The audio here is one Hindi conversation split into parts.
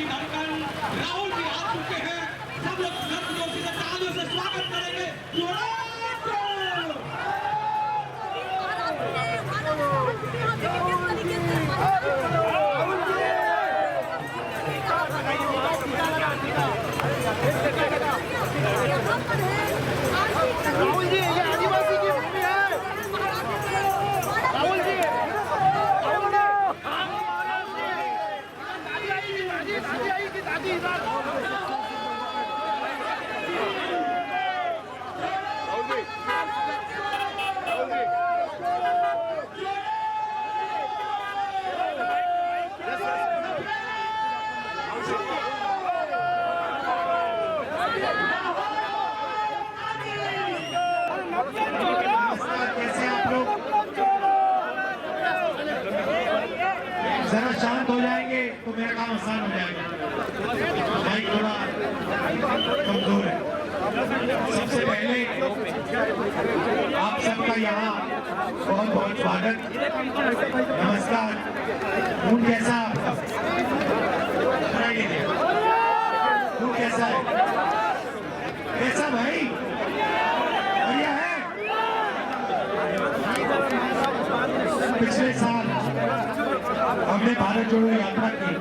की धड़कन राहुल जी आ चुके हैं। सब लोग गर्मजोशी से तालियों से स्वागत करेंगे। राहुल जी, ये आदिवासी की भूमि है। राहुल जी, दादी आई की दादी जरा शांत हो जाएंगे तो मेरा काम आसान हो जाएगा। भाई थोड़ा कमजोर है। सबसे पहले आप सबका यहाँ बहुत बहुत स्वागत, नमस्कार। खून कैसा आपका? खून कैसा है? कैसा भाई? बढ़िया है। पिछले साल हमने भारत जोड़ो यात्रा की,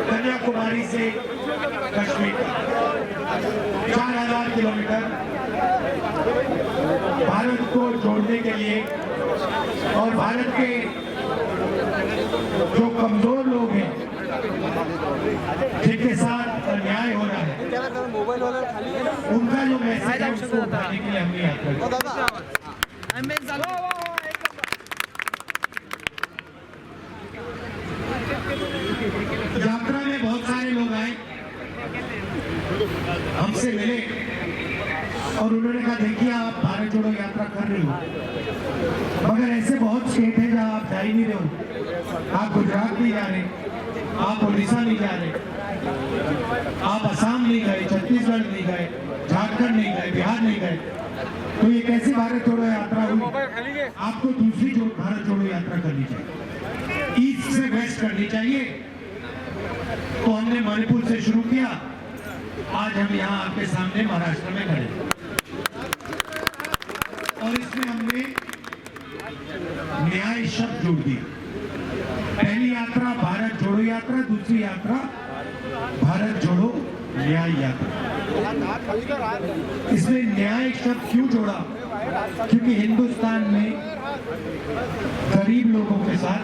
कन्याकुमारी से कश्मीर 4000 किलोमीटर भारत को जोड़ने के लिए, और भारत के जो कमजोर लोग हैं जिनके साथ अन्याय हो रहा है, उनका जो मैसेज है उसको उठाने के लिए हमने यात्रा की। यात्रा में बहुत सारे लोग आए, हमसे मिले और उन्होंने कहा देखिए आप भारत जोड़ो यात्रा कर रहे हो, मगर ऐसे बहुत स्टेट हैं जहां आप जा ही नहीं रहे हो। आप गुजरात नहीं जा रहे, आप उड़ीसा नहीं जा रहे, आप असम नहीं गए, छत्तीसगढ़ नहीं गए, झारखंड नहीं गए, बिहार नहीं गए, तो ये कैसी भारत जोड़ो यात्रा हुई? आपको दूसरी भारत जोड़ो यात्रा करनी चाहिए, ईस्ट से वेस्ट करनी चाहिए। तो हमने मणिपुर से शुरू किया, आज हम यहाँ आपके सामने महाराष्ट्र में खड़े, और इसमें हमने न्याय शब्द जोड़ दिया। पहली यात्रा भारत जोड़ो यात्रा, दूसरी यात्रा भारत जोड़ो न्याय यात्रा। इसमें न्याय शब्द क्यों जोड़ा? क्योंकि हिंदुस्तान में गरीब लोगों के साथ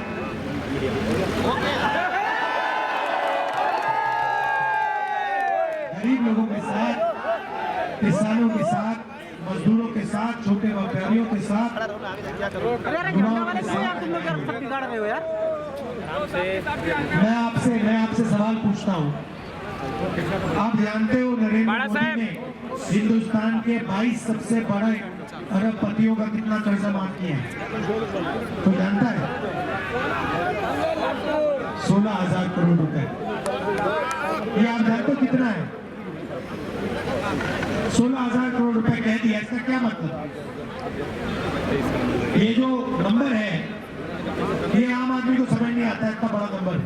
किसानों के साथ, मजदूरों के साथ, छोटे व्यापारियों के साथ, मैं आपसे सवाल पूछता हूँ। आप जानते हो नरेंद्र मोदी ने हिंदुस्तान के 22 सबसे बड़े अरबपतियों का कितना कर्जा माफ किया है? तो जानता है? 16,000 करोड़ रुपए। ये आप जानते हो कितना है? 16,000 करोड़ रुपए कह दिया, इसका क्या मतलब? ये जो नंबर है ये आम आदमी को समझ नहीं आता, इतना बड़ा नंबर,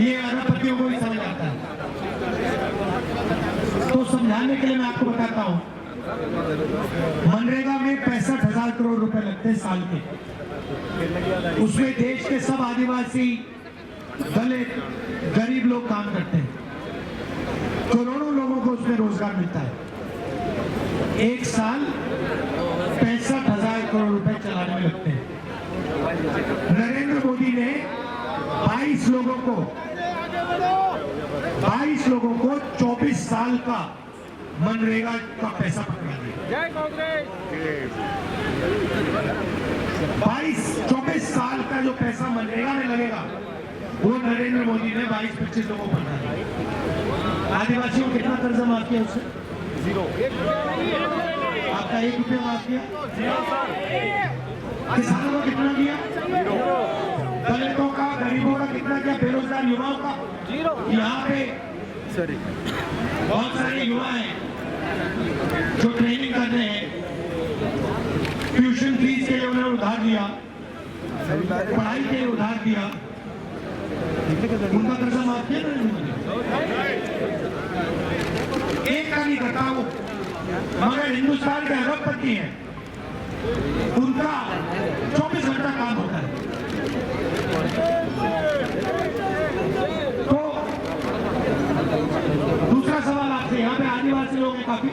ये अरबपतियों को भी समझ आता है। तो समझाने के लिए मैं आपको बताता हूं, मनरेगा में 65,000 करोड़ रुपए लगते हैं साल के। उसमें देश के सब आदिवासी, दलित, गरीब लोग काम करते हैं, करोड़ों लोगों को उसमें रोजगार मिलता है। एक साल 65,000 करोड़ रुपए चलाने में लगते हैं। नरेंद्र मोदी ने 22 लोगों को 24 साल का मनरेगा का पैसा पकड़ा दिया। 24 साल का जो पैसा मनरेगा में लगेगा वो नरेंद्र मोदी ने 22-25 लोगों को पकड़ा दिया। आदिवासियों को कितना कर्जा माफ किया? उससे 0। आपका 1 रुपया माफ किया? किसानों को कितना दिया? 0। दलितों का, गरीबों का कितना किया? बेरोजगार युवाओं का 0। यहाँ पे बहुत सारे युवा हैं जो ट्रेनिंग कर रहे हैं, ट्यूशन फीस के लिए उन्होंने उधार दिया, पढ़ाई के लिए उधार दिया, उनका कर्जा माफ किया नरेंद्र मोदी? एक का नहीं करता वो, मगर हिंदुस्तान के अरबपति हैं, उनका 24 घंटा काम होता है। तो दूसरा सवाल आपसे, यहाँ पे आदिवासी लोग हैं काफी,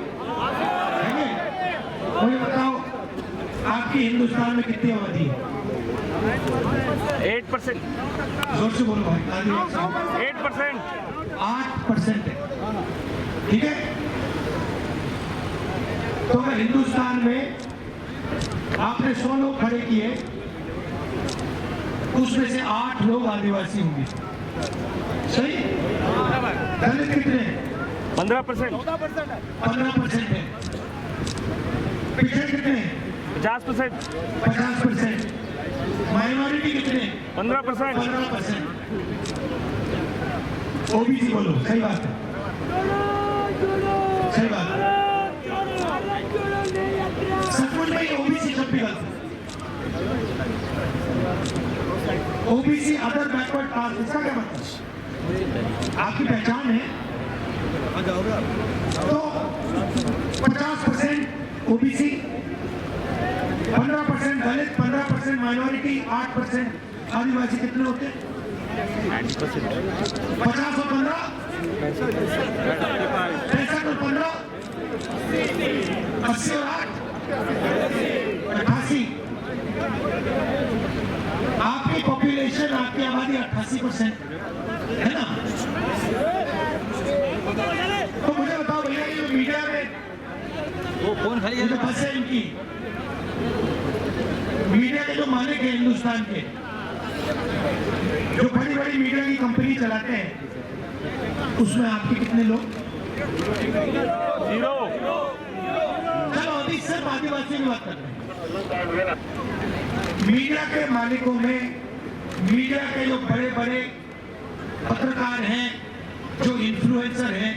मुझे बताओ आपकी हिंदुस्तान में कितनी आबादी है? 8%। जोर से बोलो भाई। आदिवासी 8%। 8% है, ठीक है। तो अगर हिंदुस्तान में आपने 100 लोग खड़े किए, उसमें से 8 लोग आदिवासी होंगे, सही? दलित कितने हैं? 15%। 15% है। पिछड़े कितने हैं? 50%। 50%। माइनॉरिटी कितने? 15%। 15%। ओबीसी बोलो, सही बात है, सही बात है। सचमुच में ओबीसी शब्द भी गलत है। ओबीसी अदर बैकवर्ड कास्ट, इसका क्या मतलब? आपकी पहचान है तो 50% ओबीसी, 15% दलित, 15% माइनॉरिटी, 8% आदिवासी, कितने होते हैं? 50 और 15, 65 और 15, 80 और 8, 88। आपकी पॉपुलेशन, आपकी आबादी 88% है ना? तो मुझे बताओ भैया, ये मीडिया में वो कौन खड़ी है? बस है इनकी, मीडिया के जो मालिक है हिंदुस्तान के, जो बड़ी बड़ी मीडिया की कंपनी चलाते हैं, उसमें आपके कितने लोग? 0। चलो अभी सिर्फ आदिवासी की बात करते हैं। मीडिया के मालिकों में, मीडिया के जो बड़े बड़े पत्रकार हैं, जो इन्फ्लुएंसर हैं,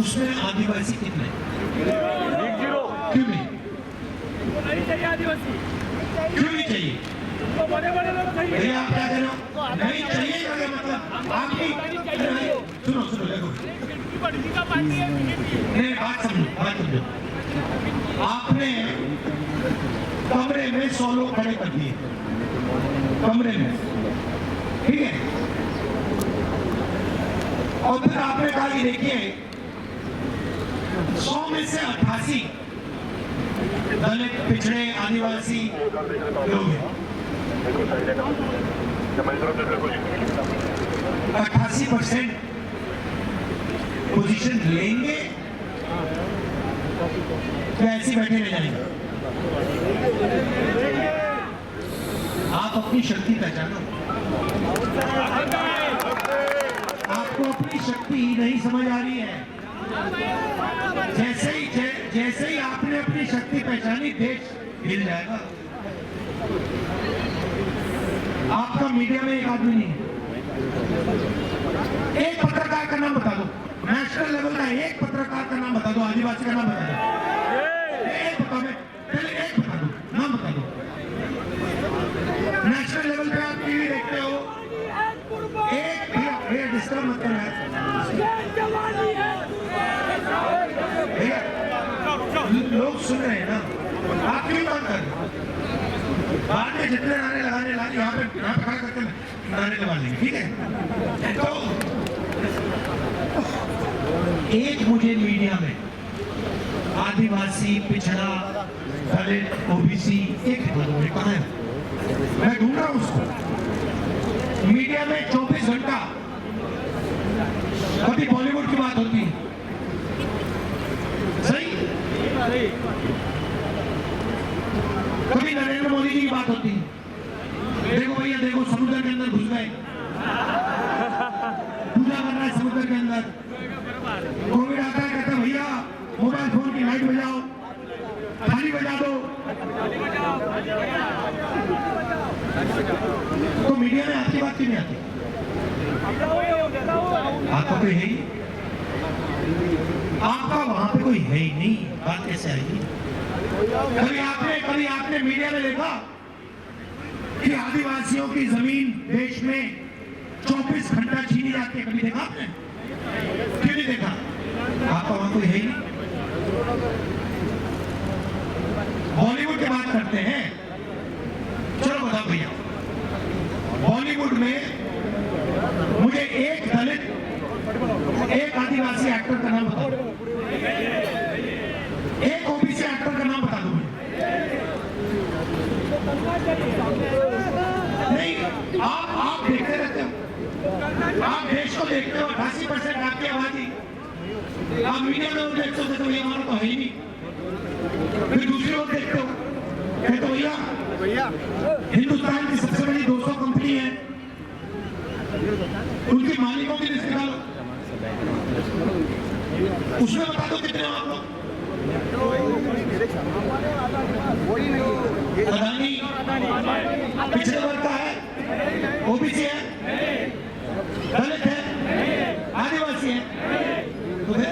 उसमें आदिवासी कितने? 0। क्यों नहीं? क्यों नहीं चाहिए? भैया आप क्या कह रहे हो? नहीं चाहिए का क्या मतलब? आपकी सुनो सुनो, देखो नहीं, बात समझो, बात समझो। आपने कमरे में 100 लोग खड़े कर दिए, कमरे में, ठीक है? और फिर आपने कहा कि देखिए 100 में से 88 दलित, पिछड़े, आदिवासी लोग हैं। 88% पोजीशन लेंगे या ऐसे बैठे रह जाएंगे? आप अपनी शक्ति पहचानो। आपको अपनी शक्ति नहीं समझ आ रही है। जैसे ही आपने अपनी शक्ति पहचानी, देश हिल जाएगा। आपका मीडिया में एक आदमी नहीं है। एक पत्रकार का नाम बता दो, नेशनल लेवल का एक पत्रकार का नाम बता दो, आदिवासी का नाम बता दो। एक बताओ, पहले एक बता दो, नाम बता दो। नेशनल लेवल पे आप टीवी देखते हो, एक डिस्टर्ब मत करो भैया, लोग सुन रहे हैं ना, आप क्यों बात कर रहे हो? बाद में जितने नारे लगाने लगे, यहाँ पे खड़ा करके नारे लगा लेंगे, ठीक है? तो एक मुझे मीडिया में आदिवासी, पिछड़ा, दलित, ओबीसी, एक कहाँ है? मैं ढूंढ रहा हूँ उसको। मीडिया में 24 घंटा कभी बॉलीवुड की बात होती है, सही? कभी नरेंद्र मोदी जी की बात होती है। देखो भैया, देखो समुद्र के अंदर घुस गए, पूजा कर रहा है समुद्र के अंदर। कोविड आता है, कहता है भैया मोबाइल फोन की लाइट बजाओ, थाली बजा दो। तो मीडिया में आपकी बात क्यों नहीं आती? आपका कोई है ही, आपका वहां पे कोई है ही नहीं, बात कैसे आएगी? कभी आपने मीडिया में देखा कि आदिवासियों की जमीन देश में 24 घंटा छीनी जाती है, कभी देखा आपने? क्यों नहीं देखा? आपका वहां कोई है ही नहीं। बॉलीवुड की बात करते हैं, चलो बताओ भैया, बॉलीवुड में मुझे एक दलित, एक आदिवासी एक्टर का नाम बताओ, एक ओबीसी एक्टर का नाम बता दो मुझे। नहीं, आप देखते रहते हो, आप देश को देखते हो, 88% आपकी आबादी, आप मीडिया में देखते हो तो ये हमारा तो है ही नहीं। फिर दूसरी ओर देखते हो, कहते हो भैया हिंदुस्तान की सबसे बड़ी 200 कंपनी है, उनके मालिकों की लिस्ट निकालो, उसमें बता दो कितने आप लोग। अदानी पिछड़े वर्ग का है, ओबीसी है, दलित है, आदिवासी है, तो फिर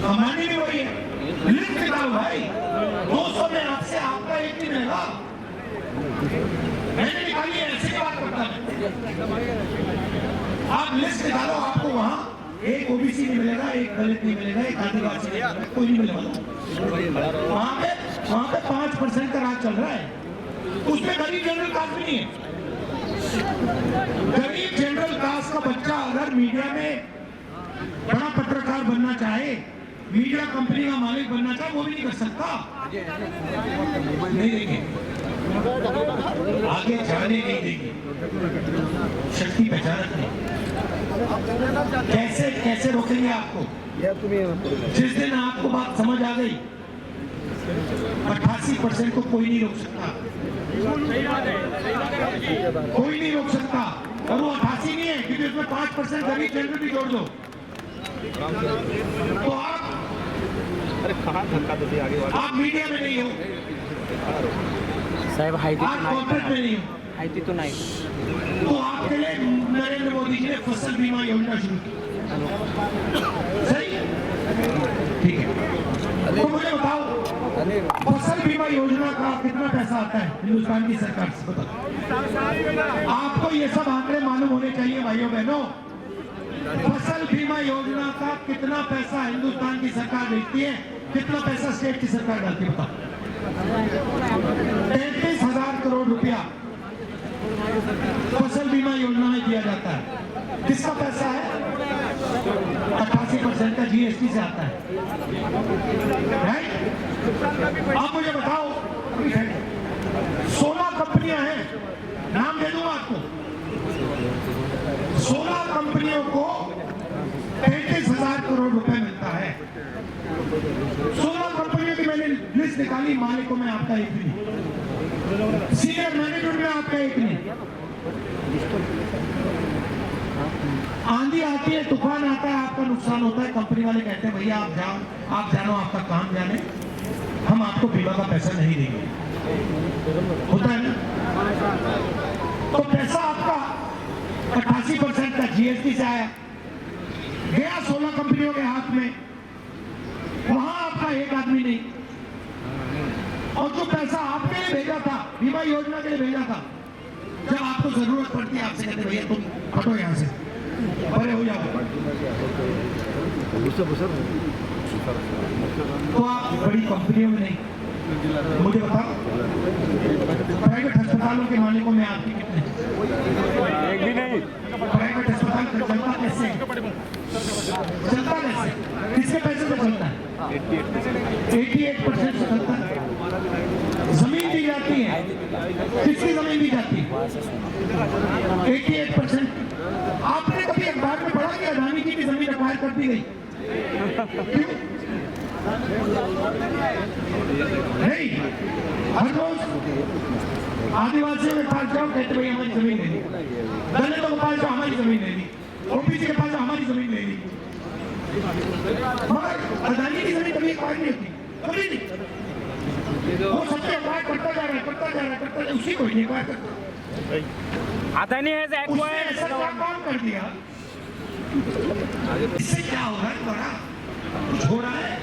अंबानी भी वही है। लिस्ट निकालो भाई, 200 में आपसे आपका एक नहीं मिलेगा। मैंने निकाली है, ऐसे बात करता है। आप लिस्ट निकालो, आपको वहां एक ओबीसी नहीं मिलेगा, एक दलित नहीं मिलेगा, एक आदिवासी नहीं मिलेगा, कोई नहीं मिलेगा। वहां पे 5% का राज चल रहा है, उसमें गरीब जनरल कास्ट भी नहीं है। गरीब जनरल कास्ट का बच्चा अगर मीडिया में बड़ा पत्रकार बनना चाहे, मीडिया कंपनी का मालिक बनना चाहे, वो भी नहीं कर सकता। नहीं देंगे, आगे जाने नहीं देंगे, शक्ति पहचानत नहीं। कैसे कैसे रोकेंगे आपको? जिस दिन आपको बात समझ आ गई, 88% को कोई नहीं रोक सकता, कोई नहीं रोक सकता। और वो 88 नहीं है, क्योंकि उसमें 5% गरीब जनरल भी जोड़ दो तो आप मीडिया में नहीं हो, साहेब हायती आप कॉर्पोरेट में नहीं हो, हायती तो नाही। तो आपके लिए नरेंद्र मोदी जी ने फसल बीमा योजना शुरू की, सही? ठीक है, तो मुझे बताओ फसल बीमा योजना का कितना पैसा आता है हिंदुस्तान की सरकार से? बताओ, आपको ये सब आंकड़े मालूम होने चाहिए भाइयों बहनों। फसल बीमा योजना का कितना पैसा हिंदुस्तान की सरकार देती है, कितना पैसा स्टेट की सरकार डालती है? बताओ। 33,000 करोड़ रुपया फसल बीमा योजना में दिया जाता है। किसका पैसा है? 88% का जीएसटी से आता है, राइट? आप मुझे बताओ, 16 कंपनियां हैं, नाम दे दूंगा आपको। 16 कंपनियों को 33,000 करोड़ रुपए मिलता है। 16 कंपनियों की मैंने लिस्ट निकाली, मालिकों में आपका एक नहीं, सीनियर मैनेजमेंट में आपका एक नहीं। आंधी आती है, तूफान आता है, आपका नुकसान होता है, कंपनी वाले कहते हैं भैया आप जाओ, आप जानो, आपका काम जाने, हम आपको बीमा का पैसा नहीं देंगे। होता है ना? तो पैसा आपका 88% का जीएसटी से आया, गया 16 कंपनियों के हाथ में, वहां आपका एक आदमी नहीं। और जो पैसा आपके लिए भेजा था, बीमा योजना के लिए भेजा था, जब आपको जरूरत पड़ती है आपसे कहते भैया तुम हटो यहाँ से, परे हो जाओ, तो आप बड़ी कंपनियों में नहीं। मुझे बताओ, प्राइवेट अस्पतालों के मालिकों में आपकी कितने? एक भी नहीं। प्राइवेट अस्पताल चलता कैसे? चलता कैसे? किसके पैसे से चलता है? 88% से चलता है। जमीन दी जाती है, किसकी जमीन दी जाती है? 88%। आपने कभी अखबार में पढ़ा कि अदानी जी की जमीन एक्वायर कर दी गई? क्यों नहीं? हर रोज आदिवासियों के पास जाओ, कहते भाई हमारी जमीन ले ली, दलितों के पास जाओ हमारी जमीन ले ली, ओबीसी के पास जाओ हमारी जमीन ले ली। मगर अदानी की जमीन कभी एक्वायर नहीं होती, कभी नहीं। वो सबसे एक्वायर करता जा रहा है, करता जा रहा है, करता, उसी को ही एक्वायर करता। अदानी हैज उसने एक्वायर्ड। ऐसा क्या काम कर दिया, इससे क्या हो रहा है? बड़ा कुछ हो रहा है।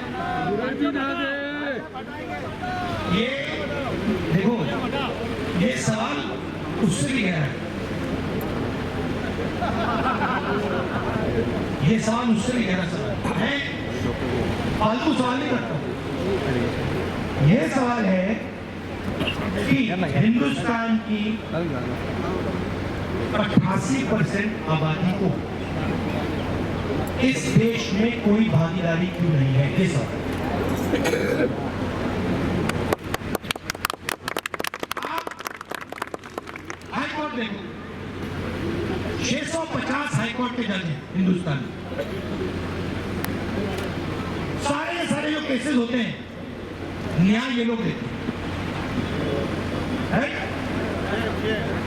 ये देखो, ये सवाल उससे भी गहरा है। ये सवाल उससे भी गहरा सवाल है। फालतू सवाल नहीं करता। ये सवाल है कि हिंदुस्तान की 88% आबादी को इस देश में कोई भागीदारी क्यों नहीं है? ये सवाल। आप हाईकोर्ट देखो, 650 हाईकोर्ट के जज हैं हिंदुस्तान में। सारे जो केसेस होते हैं न्याय ये लोग देते हैं।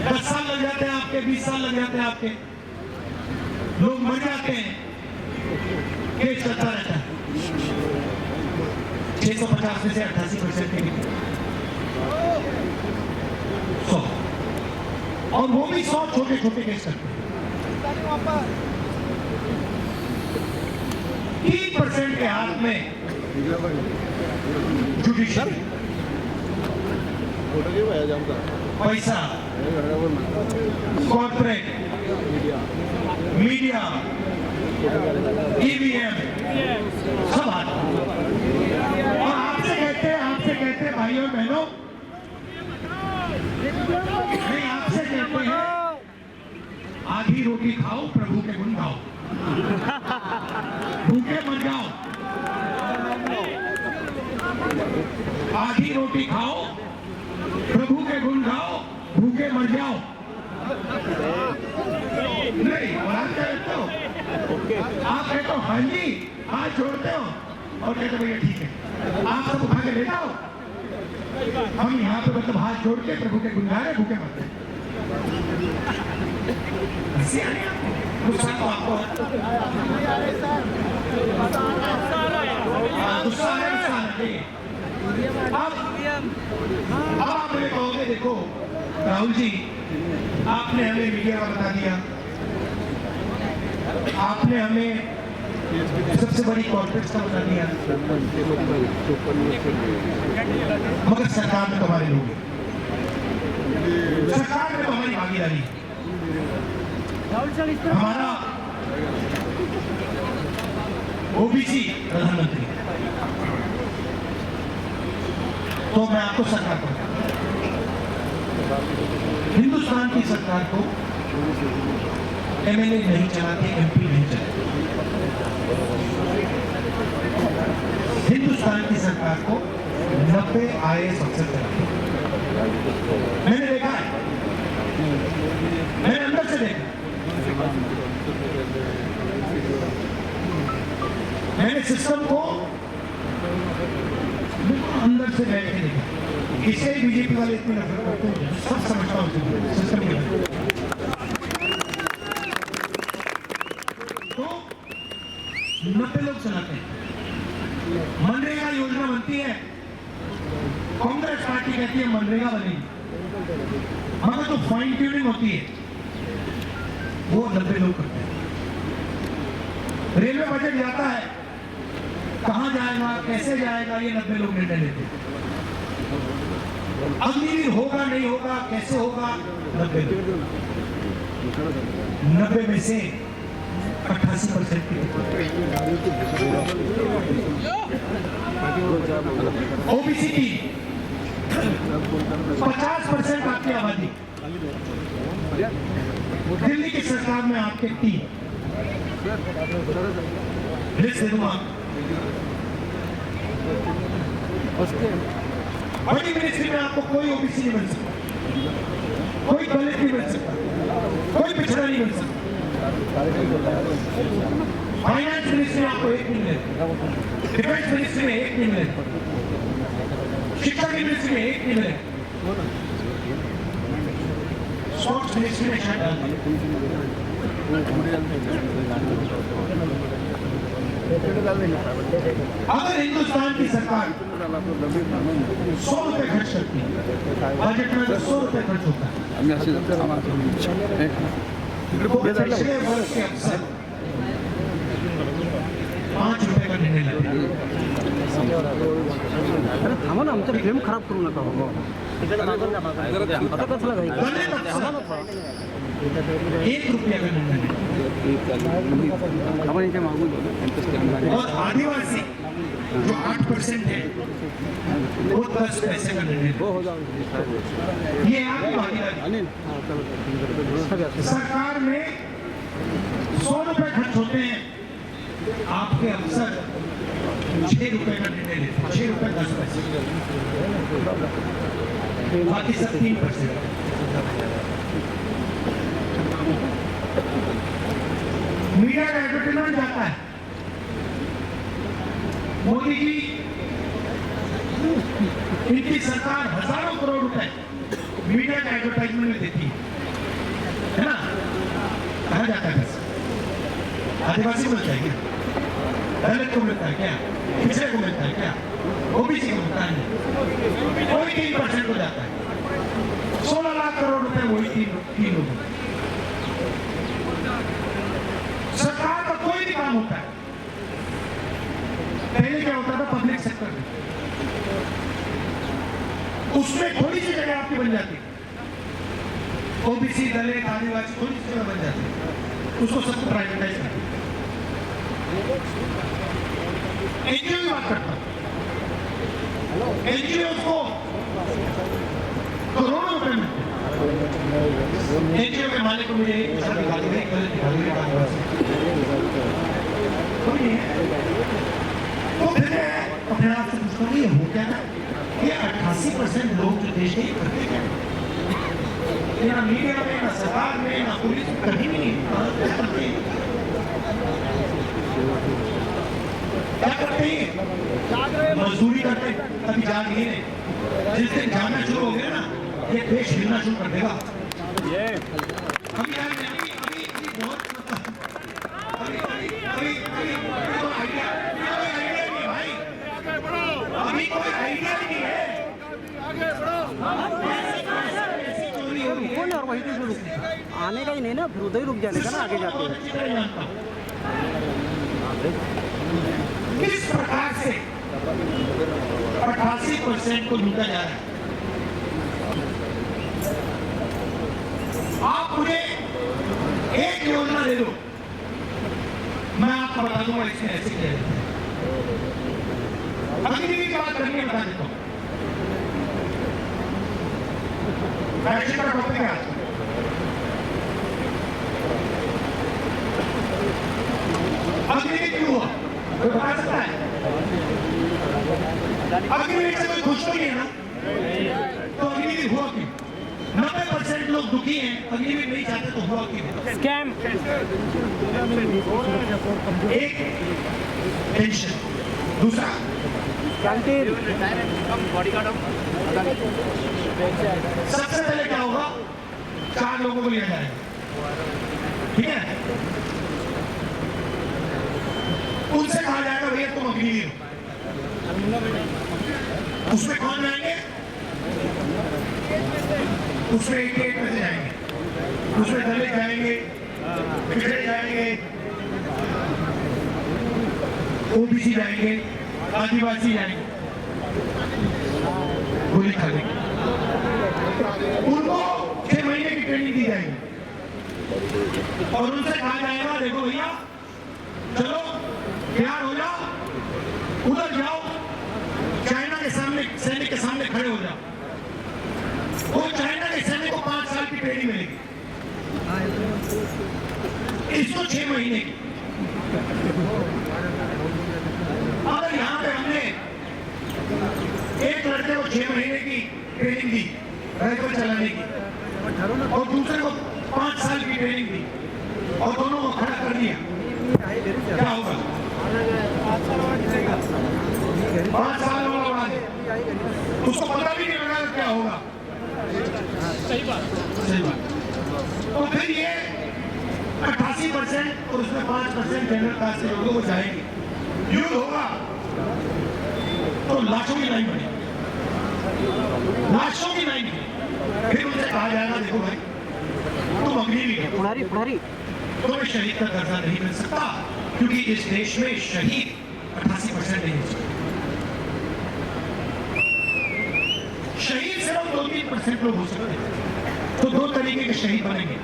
10 साल लग जाते हैं आपके, 20 साल लग जाते हैं आपके, लोग मर जाते हैं, केस चलता रहता है। 650 में से 88% के 100, और वो भी 100 छोटे छोटे केस करते हैं। 3% के हाथ में जुडिशरी, पैसा, कॉर्पोरेट, मीडिया, ईवीएम, सब हाथ। और आपसे कहते हैं भाइयों बहनों, नहीं, आपसे कहते हैं आधी रोटी खाओ, प्रभु के गुण गाओ, भूखे मर जाओ। आधी रोटी खाओ, प्रभु के गुण गाओ, भूखे मर जाओ। नहीं, और आप क्या कहते हो? आप कहते हो हाँ जी, हाथ जोड़ते हो और कहते भैया ठीक है, आप सब उठा के ले जाओ, हम यहाँ पे मतलब हाथ जोड़ के प्रभु के गुण गा रहे, भूखे मरते। गुस्सा तो आपको गुस्सा है। अब आप मुझे कहोगे, देखो राहुल जी, आपने हमें मीडिया का बता दिया, आपने हमें सबसे बड़ी कॉर्पोरेट्स का बता दिया, मगर सरकार में तो हमारे लोग हैं, सरकार में तो हमारी भागीदारी है। हमारा ओबीसी प्रधानमंत्री, तो मैं आपको सरकार को, हिंदुस्तान की सरकार को एमएलए नहीं चलाते, एमपी नहीं चलाते। हिंदुस्तान की सरकार को 90 IAS अफसर चलाते। मैंने देखा है, मैंने अंदर से देखा, मैंने सिस्टम को अंदर से बैठ के देखा। इसे बीजेपी वाले इतनी नफरत करते हैं, सब समझता हूँ सिस्टम के बारे में। तो 90 लोग चलाते हैं। मनरेगा योजना बनती है, कांग्रेस पार्टी कहती है मनरेगा बनेगी, मगर तो फाइन ट्यूनिंग होती है वो 90 लोग करते हैं। रेलवे बजट जाता है, कहां जाएगा, कैसे जाएगा, ये 90 लोग निर्णय लेते हैं। अग्निवीर होगा नहीं होगा, कैसे होगा, 90 में से 88% ओबीसी की 50% आपकी आबादी, दिल्ली की सरकार में आपके 3 लिस्ट दे दूंगा। बड़ी मिनिस्ट्री में आपको कोई ओबीसी नहीं मिल सकता, कोई दलित नहीं मिल सकता, कोई पिछड़ा नहीं मिल सकता। फाइनेंस मिनिस्ट्री में आपको 1 नहीं मिलेगा, डिफेंस मिनिस्ट्री में 1 नहीं मिलेगा, शिक्षा की मिनिस्ट्री में 1 नहीं मिलेगा, स्पोर्ट्स मिनिस्ट्री में शायद। अगर हिंदुस्तान की सरकार 100 रुपए खर्च करती है, बजट में 100 रुपए खर्च होता है, पिछले वर्ष के अफसर 5 रुपए का निर्णय लेते हैं। अरे थांबा ना, आमचा फ्रेम खराब करू नका बाबा। गले तक सर 1 रुपया का निर्णय है। और आदिवासी जो 8% है वो 10 पैसे का निर्णय है। ये आपकी भागीदारी। सरकार में 100 रुपए खर्च होते हैं, आपके अफसर 6 रुपए का निर्णय लेते हैं, 6 रुपए 10 पैसे, बाकी सब 3%। मीडिया का एडवर्टाइजमेंट जाता है, मोदी जी इनकी सरकार हजारों करोड़ रुपए मीडिया का एडवर्टाइजमेंट में देती है ना? कहा जाता है आदिवासी को मिलता है क्या? दलित को मिलता है क्या? पिछड़े को मिलता है क्या? ओबीसी को मिलता है? कोई 3% को जाता है। 16 लाख करोड़ रुपए वही तीन लोगों। सरकार का कोई भी काम होता है, पहले क्या होता था पब्लिक सेक्टर में, उसमें थोड़ी सी जगह आपकी बन जाती है, ओबीसी दलित आदिवासी थोड़ी सी जगह बन जाती है, उसको सबको प्राइवेटाइज करते हैं। एनजीओ की बात करता हूं, एनजीओ को करोड़ों रुपए मिलते हैं। एनजीओ के मालिक को मुझे एक पैसा दिखा दीजिए, तो फिर अपने आप से पूछता हूँ ये हो क्या ना? ये 88% लोग जो देश के करते क्या? ये ना मीडिया में, ना सरकार में, ना पुलिस में, कहीं भी नहीं करते। क्या करते हैं? मजदूरी करते हैं, कभी जाग नहीं रहे। जिस दिन जाना शुरू हो गया ना, ये देश हिलना शुरू कर देगा। अभी बहुत अभी कोई आइडिया नहीं है। और वही तो शुरू आने का ही नहीं ना, फिर उधर ही रुक जाने का ना आगे जाके। किस प्रकार से 88% को लूटा जा रहा है? आप मुझे एक योजना दे दो, मैं आपको बता दूंगा इसमें ऐसे किया जाता है। अग्नि की बात करनी बता देता हूं। टॉपिक है अग्निवीर क्यों हुआ, कोई बता सकता है? अग्निवीर से कोई खुश तो नहीं है ना, तो अग्निवीर हुआ क्यों? 90% लोग दुखी हैं, अग्निवीर नहीं चाहते तो हुआ क्यों? स्कैम। एक टेंशन, दूसरा सबसे पहले क्या होगा? 4 लोगों को लिया जाएगा, ठीक है? उनसे कहा जाएगा भैया तुम अग्निवीर हो। उसमें कौन जाएंगे? उसमें एक में से जाएंगे, उसमें दलित जाएंगे, पिछड़े जाएंगे, ओबीसी जाएंगे, आदिवासी जाएंगे, गोली खा लेंगे। उनको 6 महीने की ट्रेनिंग दी जाएगी और उनसे कहा जाएगा देखो भैया चलो तैयार हो जाओ, उधर जाओ, चाइना के सामने सैनिक के सामने खड़े हो जाओ। वो चाइना के सैनिक को 5 साल की ट्रेनिंग मिलेगी, इसको 6 महीने की। अगर यहाँ पे हमने एक लड़के को 6 महीने की ट्रेनिंग दी राइफल चलाने की और दूसरे को 5 साल की ट्रेनिंग दी और दोनों को खड़ा कर दिया, क्या होगा? 5 साल वाला उड़ा दे, उसको पता भी नहीं लगा क्या होगा। सही बात, सही बात। तो फिर ये 88% और उसमें 5% जनरल कास्ट के लोगों को जाएंगे, युद्ध होगा तो लाखों की लाइन बनेगी, लाखों की लाइन। फिर उनसे कहा जाएगा देखो भाई तुम अग्निवीर हो, तुम्हें शहीद का दर्जा नहीं मिल सकता क्योंकि इस देश में शहीद 88% नहीं हो सकते। शहीद सिर्फ 2-3% लोग हो सकते हैं। तो दो तरीके के शहीद बनेंगे,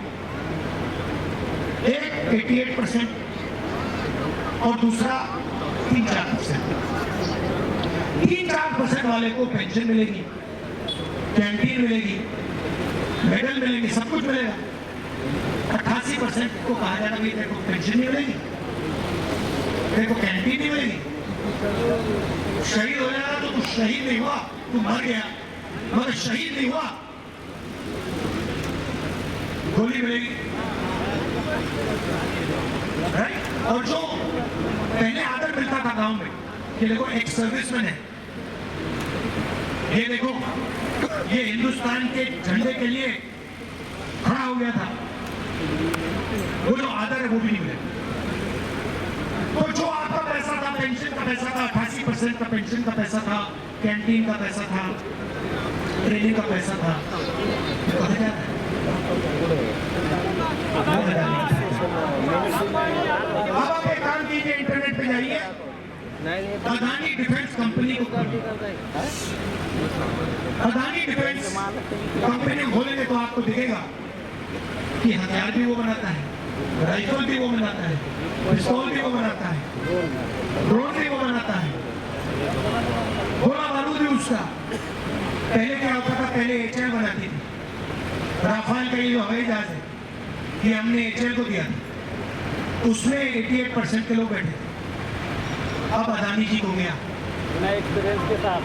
एक 88% और दूसरा 3-4%। 3-4% वाले को पेंशन मिलेगी, कैंटीन मिलेगी, मेडल मिलेंगे, सब कुछ मिलेगा। 88% को कहा जाएगा भाई देखो पेंशन नहीं मिलेगी, देखो कैंटीन नहीं मिलेगी, शहीद हो जाएगा तो तू शहीद नहीं हुआ, तू मर गया, मगर शहीद नहीं हुआ, गोली मिलेगी। और जो पहले आदर मिलता था गांव में कि देखो एक सर्विसमैन है, ये देखो ये हिंदुस्तान के झंडे के लिए खड़ा हो गया था, वो जो आदर है वो भी नहीं मिलेगा। तो जो आपका पैसा था, पेंशन का पैसा था, 88% का पेंशन का पैसा था, कैंटीन का पैसा था, ट्रेनिंग का पैसा था, अब आप एक काम कीजिए, इंटरनेट पे जाइए, अदानी डिफेंस कंपनी को अदानी डिफेंस कंपनी खोलेंगे तो आपको दिखेगा कि हथियार भी वो बनाता है, राइफल भी वो बनाता है, पिस्तौल भी वो बनाता है, ड्रोन भी वो बनाता है, गोला बारूद भी उसका। पहले क्या होता था, पहले एचएल बनाती थी, राफेल का ये जो हवाई जहाज है ये हमने एचएल को दिया था, उसमें 88% के लोग बैठे थे। अब अदानी जी को गया एक्सपीरियंस के साथ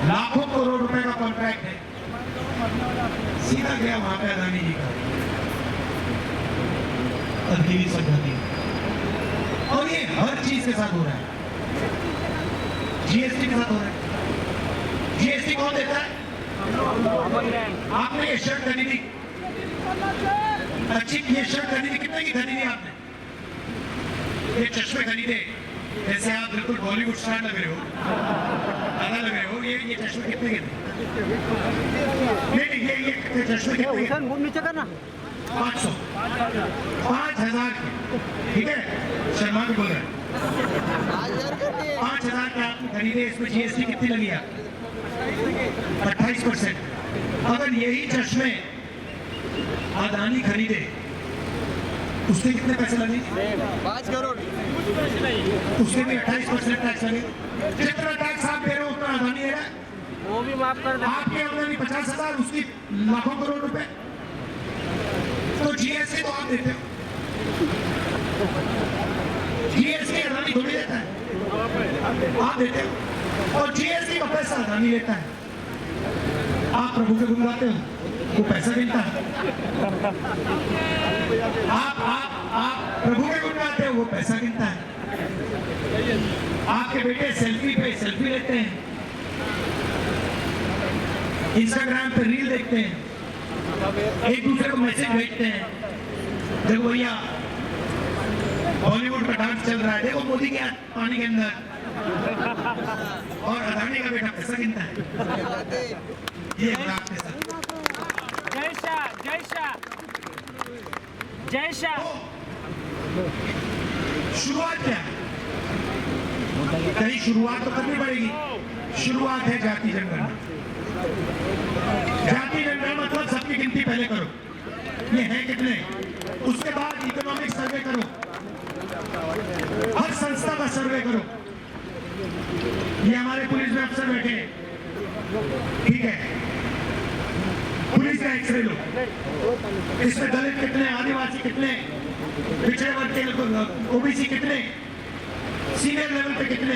लाखों करोड़ रुपए का कॉन्ट्रैक्ट है, सीधा गया वहां पे अदानी जी का, तब्दीली सब जाती है। और ये हर चीज के साथ हो रहा है, जीएसटी के साथ हो रहा है। जीएसटी कौन देता है? आपने ये शर्ट खरीदी, अच्छी ये शर्ट खरीदी, कितने की खरीदी आपने? ये चश्मे खरीदे, जैसे आप बिल्कुल बॉलीवुड स्टार लग रहे हो, दादा लग रहे हो, ये चश्मे कितने के थे? नहीं, ये चश्मे कितने के? नीचे करना 500, 5000 के, ठीक है, शर्मा भी बोल रहे हैं 5000 के आपने खरीदे, इसमें जीएसटी कितनी लगी आप? 28%। अगर यही चश्मे अदानी खरीदे उसके कितने पैसे लगेंगे? 5 करोड़। उसके भी 28% टैक्स लगेगा। जितना टैक्स आप दे रहे हो उतना अदानी दे रहा है। वो भी माफ कर दे। आपकी आमदनी 50,000, उसकी लाखों करोड़ रुपए, तो जीएसटी तो आप देते हो। जीएसटी अदानी थोड़ी देता है, आप देते हो, और जीएसटी का पैसा अदानी लेता है। आप प्रभु के गुण गाते हो, वो पैसा गिनता है। आप प्रभु के गुण गाते हो, वो पैसा गिनता है। आपके बेटे सेल्फी पे सेल्फी लेते हैं, इंस्टाग्राम पे रील देखते हैं, एक दूसरे को मैसेज भेजते हैं, देखो भैया बॉलीवुड का डांस चल रहा है, देखो मोदी के पानी के अंदर, और अदानी का बेटा पैसा गिनता है। ये है आपके साथ। जय शाह, जय शाह, जय शाह। शुरुआत क्या है? कहीं शुरुआत तो करनी पड़ेगी। शुरुआत है जाति जनगणना। जाति जनगणना मतलब सबकी गिनती पहले करो, ये है कितने, उसके बाद इकोनॉमिक सर्वे करो, हर संस्था का सर्वे करो। ये हमारे पुलिस में अफसर बैठे हैं, ठीक है, पुलिस का एक्सरे लो, इसमें दलित कितने, आदिवासी कितने, पिछड़े वर्ग के लोग, ओबीसी कितने, सीनियर लेवल पे कितने,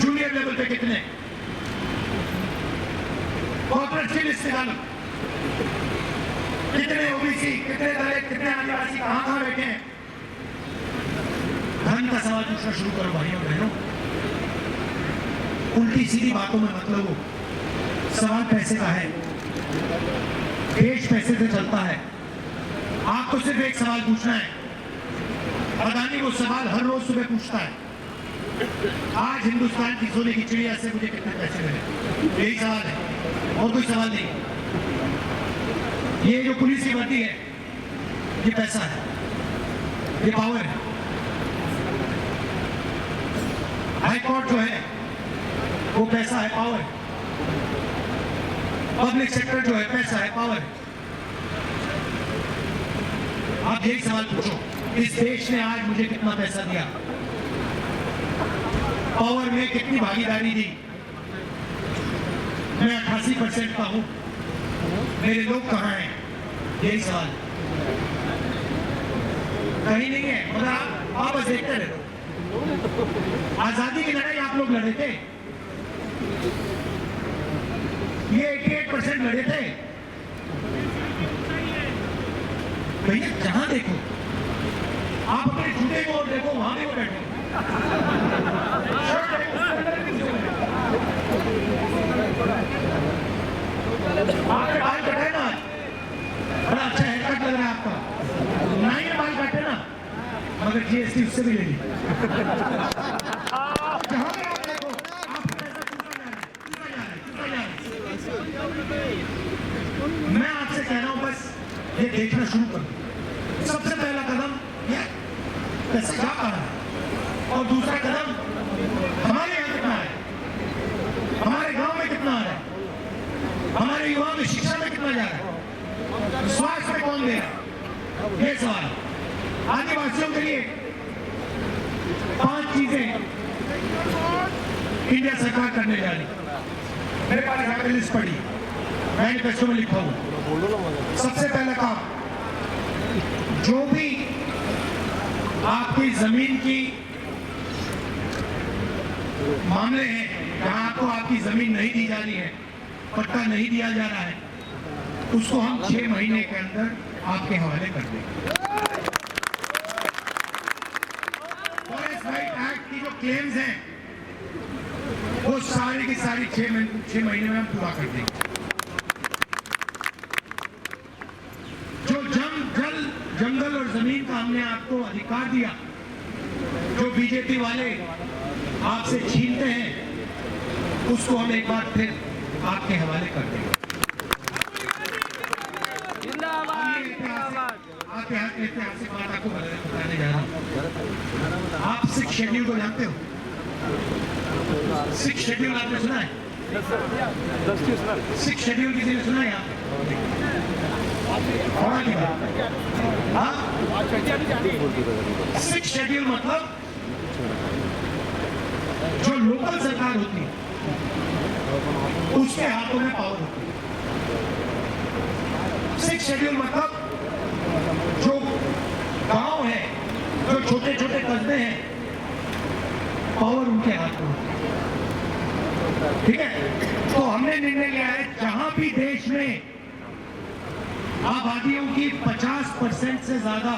जूनियर लेवल पे कितने, कॉर्पोरेट की लिस्ट निकालो, कितने ओबीसी, कितने दलित, कितने आदिवासी कहां बैठे हैं। धन का सवाल पूछना शुरू करो भाइयों बहनों, उल्टी सीधी बातों में मत लगो। सवाल पैसे का है, देश पैसे से चलता है। आपको सिर्फ एक सवाल पूछना है, अदानी वो सवाल हर रोज सुबह पूछता है, आज हिंदुस्तान की सोने की चिड़िया से मुझे कितने पैसे मिले, यही सवाल है और कोई सवाल नहीं। ये जो पुलिस की वर्दी है ये पैसा है, ये पावर है। हाई कोर्ट जो है वो पैसा है, पावर है। पब्लिक सेक्टर जो है पैसा है, पावर है। आप यही सवाल पूछो, इस देश ने आज मुझे कितना पैसा दिया, पावर में कितनी भागीदारी दी। मैं 88% का हूं, मेरे लोग कहां हैं, यही सवाल कहीं नहीं है। मगर आप बस देखते रहे। आजादी की लड़ाई आप लोग लड़े थे, ये 88% लड़े थे भैया। जहां देखो आप अपने झूठे को देखो, वहां भी वो बैठे। आपके बाल कटे ना, बड़ा अच्छा हेयर कट लग रहा है आपका। नहीं है बाल काटे ना, मगर जीएसटी उससे भी ले ली। जहां भी आप देखो आपको पैसा चूसा जा रहा है। मैं आपसे कह रहा हूं बस ये देखना शुरू कर दो। सबसे पहला कदम ये पैसा जा पा रहा है, और दूसरा कदम हमारे यहाँ कितना है, हमारे गांव में कितना आ रहा है, हमारे युवाओं में शिक्षा में कितना जा रहा है, स्वास्थ्य में कौन दे रहा है। ये सवाल आदिवासियों के लिए 5 चीजें इंडिया सरकार करने जा रही। मेरे पास यहाँ पे लिस्ट पड़ी, मैनिफेस्टो में लिखा हूं। सबसे पहला काम, जो भी आपकी जमीन की मामले हैं, जहां आपको आपकी जमीन नहीं दी जा रही है, पट्टा नहीं दिया जा रहा है, उसको हम 6 महीने के अंदर आपके हवाले कर देंगे। फॉरेस्ट राइट एक्ट की जो क्लेम्स हैं वो सारी की सारी 6 महीने में हम पूरा कर देंगे। जो जंगल और जमीन का हमने आपको अधिकार दिया, जो बीजेपी वाले आपसे छीनते हैं, उसको हम एक बार फिर आपके हवाले कर देंगे। ऐतिहासिक बात आपको बताने जा रहा हूं। आप 6 शेड्यूल को जानते हो? 6 शेड्यूल आपने सुना है? 6 शेड्यूल किसी ने सुना है यहाँ? हाँ? 6 शेड्यूल मतलब जो लोकल सरकार होती है उसके हाथों में पावर होती है। 6 शेड्यूल मतलब जो गांव है, जो छोटे छोटे कस्बे हैं, पावर उनके हाथ में होती है। ठीक है, तो हमने निर्णय लिया है जहां भी देश में आबादियों की 50% से ज्यादा,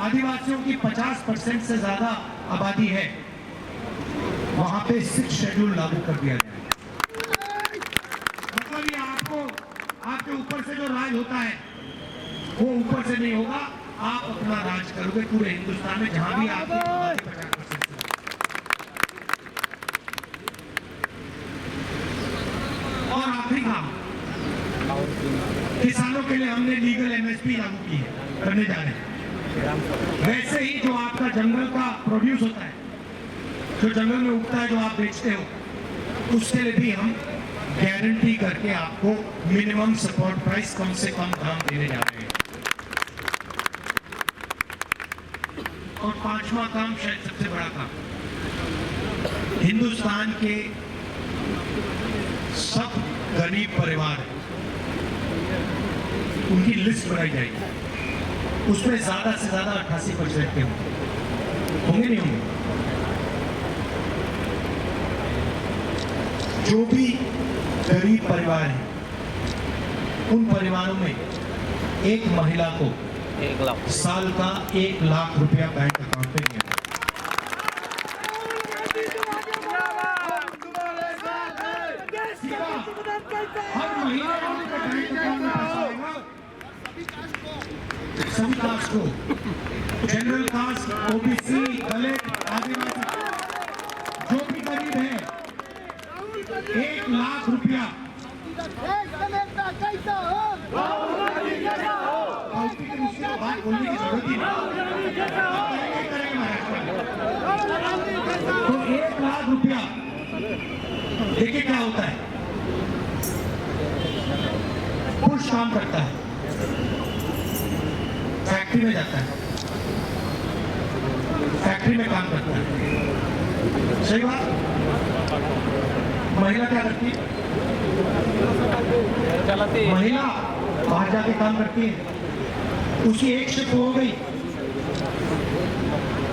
आदिवासियों की 50% से ज्यादा आबादी है, वहां पे 6 शेड्यूल लागू कर दिया जाए। मतलब ये आपके ऊपर से जो राज होता है वो ऊपर से नहीं होगा, आप अपना राज करोगे पूरे हिंदुस्तान में जहां भी आपकी आबादी 50% से। और आखिरी काम, किसानों के लिए हमने लीगल एमएसपी लागू की है, करने जा रहे हैं। वैसे ही जो आपका जंगल का प्रोड्यूस होता है, जो जंगल में उगता है, जो आप बेचते हो, उसके लिए भी हम गारंटी करके आपको मिनिमम सपोर्ट प्राइस कम से कम दाम देने जा रहे हैं। और 5वां काम, शायद सबसे बड़ा काम, हिंदुस्तान के सब गरीब परिवार, उनकी लिस्ट बनाई जाएगी। उसमें ज्यादा से ज्यादा 88% के होंगे, नहीं होंगे? जो भी गरीब परिवार हैं, उन परिवारों में एक महिला को 1 लाख साल का 1 लाख रुपया बैंक अकाउंट पे दिया। हर महीने आपका बैंक अकाउंट में पैसा आएगा। सभी कास्ट को, जनरल कास्ट, ओबीसी, दलित, आदिवासी, जो भी गरीब है, 1 लाख रुपया बात बोलने की जरूरत ही नहीं। तो 1 लाख रुपया देखिए क्या होता है। काम करता है, फैक्ट्री में जाता है, फैक्ट्री में काम करता है, सही बात। महिला क्या करती है? चलाती महिला बाहर जाके काम करती है, उसकी एक शिफ्ट हो गई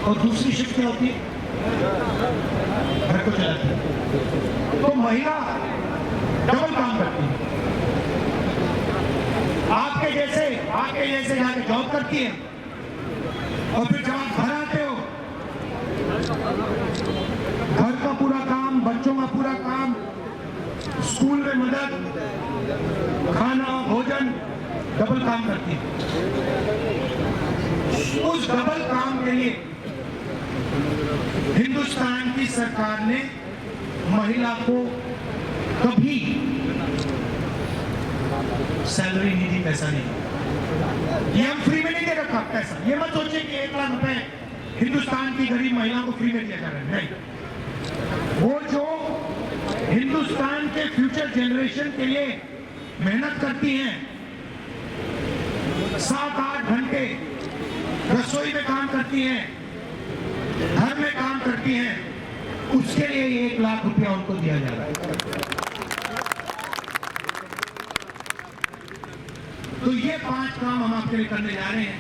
और दूसरी शिफ्ट क्या होती है? घर को चलाती है। तो महिला डबल काम करती है। आपके जैसे जाके जॉब करती है और फिर जब आप घर आते हो, घर का पूरा काम, बच्चों का पूरा काम, स्कूल में मदद, खाना, भोजन, डबल काम करती है। उस डबल काम के लिए हिंदुस्तान की सरकार ने महिला को कभी सैलरी नहीं दी, पैसा नहीं। ये हम फ्री में नहीं दे रखा पैसा। ये मत सोचिए कि 1 लाख रुपए हिंदुस्तान की गरीब महिला को फ्री में दिया जा रहा है, नहीं। वो जो हिंदुस्तान के फ्यूचर जनरेशन के लिए मेहनत करती हैं, 7-8 घंटे रसोई में काम करती हैं, घर में काम करती हैं, उसके लिए 1 लाख रुपया उनको दिया जा रहा है। तो ये 5 काम हम आपके लिए करने जा रहे हैं।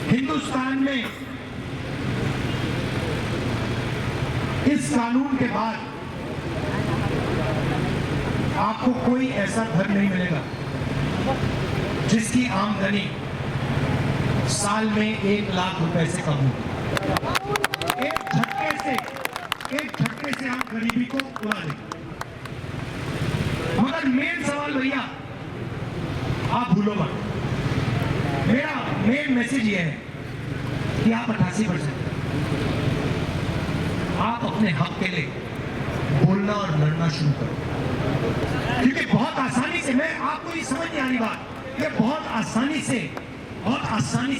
हिंदुस्तान में इस कानून के बाद आपको कोई ऐसा घर नहीं मिलेगा जिसकी आमदनी साल में 1 लाख रुपए से कम हो। एक झटके से आप गरीबी को उड़ा देंगे। मगर मेन सवाल भैया आप भूलो मत। मेरा मेन मैसेज ये है कि आप 88% आप अपने हक के लिए बोलना और लड़ना शुरू करो, क्योंकि बहुत आसानी से, मैं आपको ये समझ नहीं आ रही बात, ये बहुत आसानी से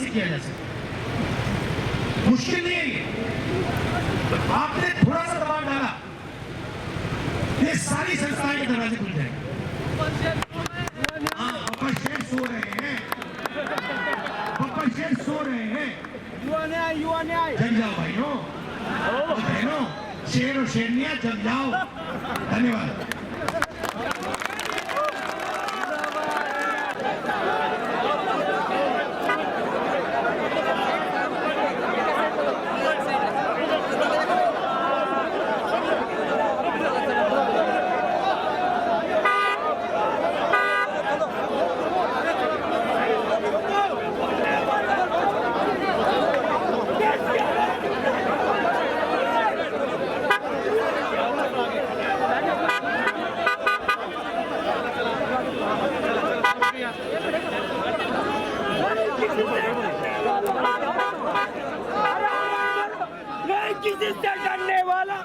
किया जा सकता। मुश्किल नहीं है ये। आपने थोड़ा सा दबाव डाला, ये सारी संस्थाएं के दरवाजे खुल जाएंगे। हाँ, पापा शेर सो रहे हैं, पापा शेर सो रहे हैं। युवा न्याय जग जाओ भाइयों और बहनों, शेर और शेरनियां जग जाओ। धन्यवाद। किसी से डरने वाला